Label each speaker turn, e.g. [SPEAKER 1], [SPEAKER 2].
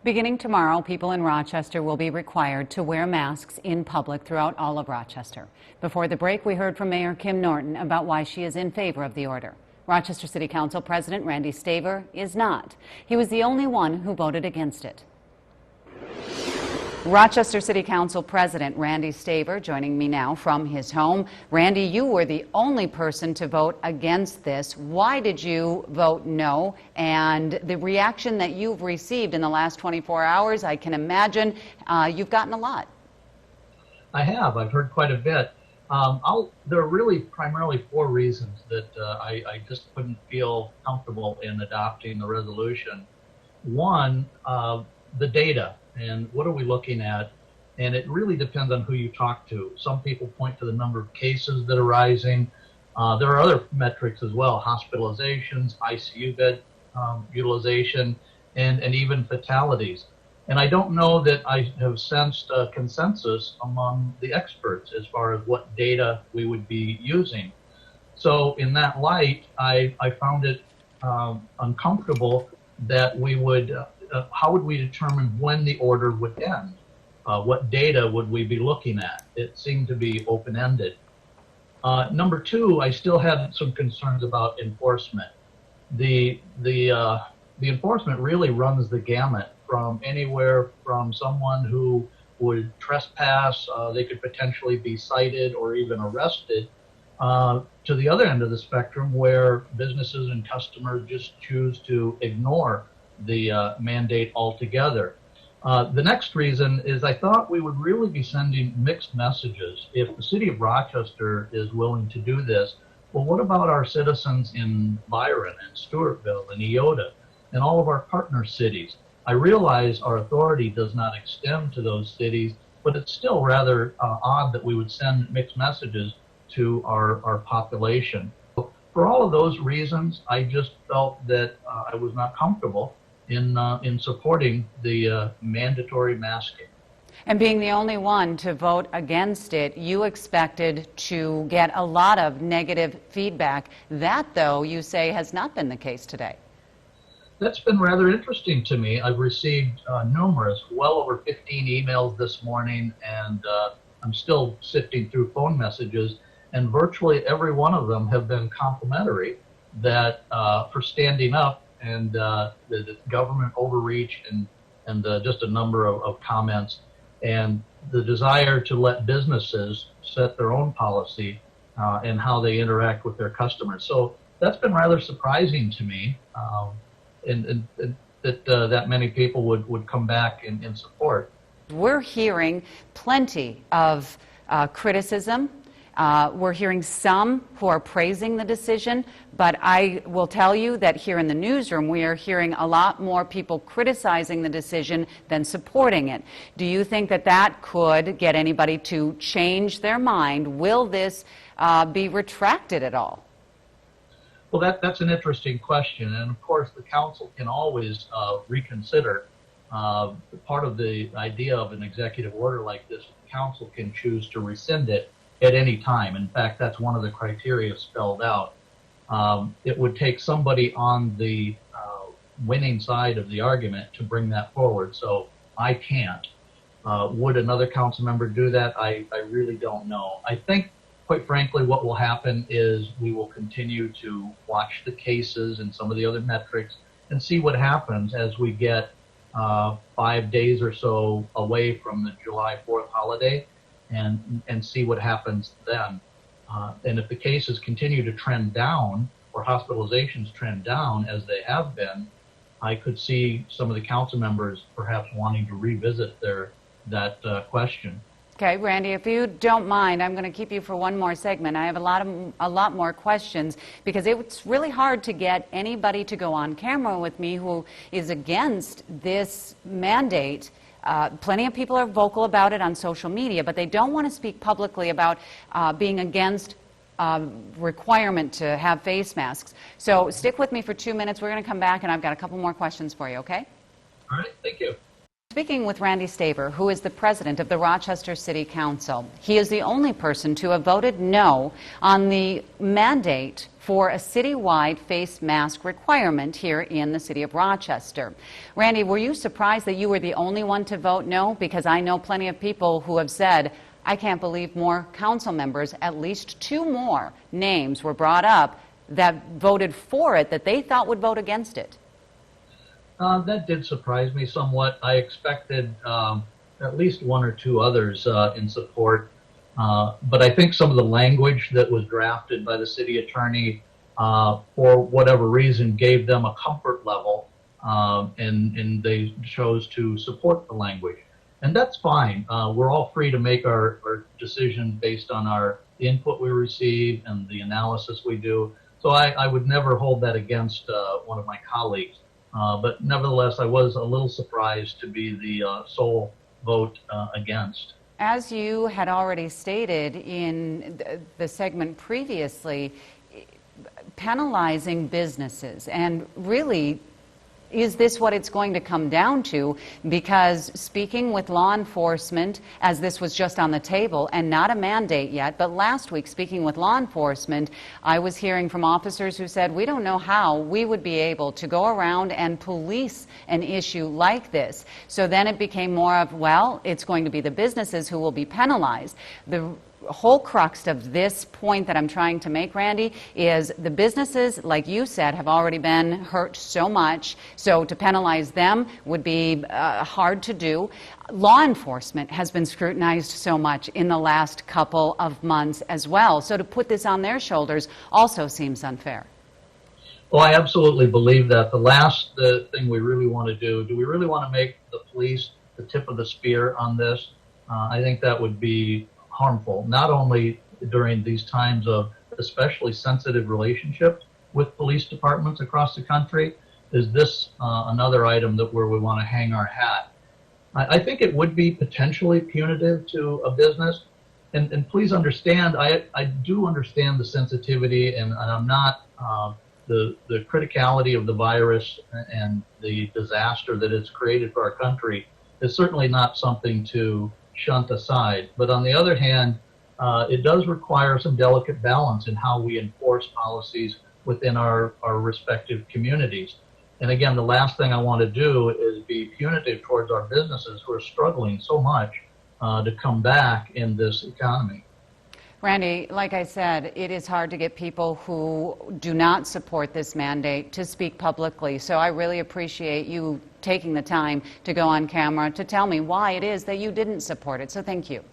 [SPEAKER 1] Beginning tomorrow, people in Rochester will be required to wear masks in public throughout all of Rochester. Before the break, we heard from Mayor Kim Norton about why she is in favor of the order. Rochester City Council President Randy Staver is not. He was the only one who voted against it. Rochester City Council President Randy Staver joining me now from his home. Randy, you were the only person to vote against this. Why did you vote no? And the reaction that you've received in the last 24 hours, I can imagine you've gotten a lot.
[SPEAKER 2] I have. I've heard quite a bit. There are really primarily four reasons that I just couldn't feel comfortable in adopting the resolution. One, the data. And what are we looking at? And it really depends on who you talk to. Some people point to the number of cases that are rising. There are other metrics as well, hospitalizations, ICU bed utilization, and even fatalities. And I don't know that I have sensed a consensus among the experts as far as what data we would be using. So in that light, I found it uncomfortable that we would how would we determine when the order would end? What data would we be looking at? It seemed to be open-ended. Number two, I still had some concerns about enforcement. The enforcement really runs the gamut from anywhere from someone who would trespass, they could potentially be cited or even arrested, to the other end of the spectrum where businesses and customers just choose to ignore the mandate altogether. The next reason is I thought we would really be sending mixed messages. If the city of Rochester is willing to do this, well, what about our citizens in Byron and Stewartville and Eota and all of our partner cities? I realize our authority does not extend to those cities, but it's still rather odd that we would send mixed messages to our population. For all of those reasons, I just felt that I was not comfortable in supporting the mandatory masking.
[SPEAKER 1] And being the only one to vote against it, you expected to get a lot of negative feedback. That, though, you say has not been the case today.
[SPEAKER 2] That's been rather interesting to me. I've received numerous, well over 15 emails this morning, and I'm still sifting through phone messages, and virtually every one of them have been complimentary that for standing up and the government overreach and just a number of comments and the desire to let businesses set their own policy and how they interact with their customers. So that's been rather surprising to me, and that many people would come back in support.
[SPEAKER 1] We're hearing plenty of criticism. We're hearing some who are praising the decision, but I will tell you that here in the newsroom we are hearing a lot more people criticizing the decision than supporting it. Do you think that that could get anybody to change their mind? Will this be retracted at all?
[SPEAKER 2] Well, that's an interesting question, and of course the council can always reconsider. Part of the idea of an executive order like this, the council can choose to rescind it at any time. In fact, that's one of the criteria spelled out. It would take somebody on the winning side of the argument to bring that forward, so I can't. Would another council member do that? I really don't know. I think, quite frankly, what will happen is we will continue to watch the cases and some of the other metrics and see what happens as we get 5 days or so away from the July 4th holiday, and see what happens then. And if the cases continue to trend down or hospitalizations trend down as they have been, I could see some of the council members perhaps wanting to revisit that question.
[SPEAKER 1] Okay, Randy, if you don't mind, I'm going to keep you for one more segment. I have a lot more questions because it's really hard to get anybody to go on camera with me who is against this mandate. Plenty of people are vocal about it on social media, but they don't want to speak publicly about being against requirement to have face masks. So stick with me for 2 minutes. We're going to come back, and I've got a couple more questions for you, okay?
[SPEAKER 2] All right, thank you.
[SPEAKER 1] speaking with Randy Staver, who is the president of the Rochester City Council. He is the only person to have voted no on the mandate for a citywide face mask requirement here in the city of Rochester. Randy, were you surprised that you were the only one to vote no? Because I know plenty of people who have said, I can't believe more council members, at least 2 more names were brought up that voted for it that they thought would vote against it.
[SPEAKER 2] That did surprise me somewhat. I expected at least 1 or 2 others in support. But I think some of the language that was drafted by the city attorney, for whatever reason, gave them a comfort level, and they chose to support the language. And that's fine. We're all free to make our decision based on the input we receive and the analysis we do. So I would never hold that against one of my colleagues. But nevertheless, I was a little surprised to be the sole vote against.
[SPEAKER 1] As you had already stated in the segment previously, penalizing businesses, and really, is this what it's going to come down to? Because speaking with law enforcement, as this was just on the table and not a mandate yet, but last week speaking with law enforcement, I was hearing from officers who said, we don't know how we would be able to go around and police an issue like this. So then it became more of, well, it's going to be the businesses who will be penalized. The whole crux of this point that I'm trying to make, Randy, is the businesses, like you said, have already been hurt so much, so to penalize them would be hard to do. Law enforcement has been scrutinized so much in the last couple of months as well, so to put this on their shoulders also seems unfair.
[SPEAKER 2] Well, I absolutely believe that. The last thing we really want to do we really want to make the police the tip of the spear on this? I think that would be harmful, not only during these times of especially sensitive relationships with police departments across the country. Is this another item where we want to hang our hat? I think it would be potentially punitive to a business. And please understand, I do understand the sensitivity, and I'm not the criticality of the virus and the disaster that it's created for our country is certainly not something to shunt aside. But on the other hand, it does require some delicate balance in how we enforce policies within our respective communities. And again, the last thing I want to do is be punitive towards our businesses who are struggling so much to come back in this economy.
[SPEAKER 1] Randy, like I said, it is hard to get people who do not support this mandate to speak publicly. So I really appreciate you taking the time to go on camera to tell me why it is that you didn't support it. So thank you.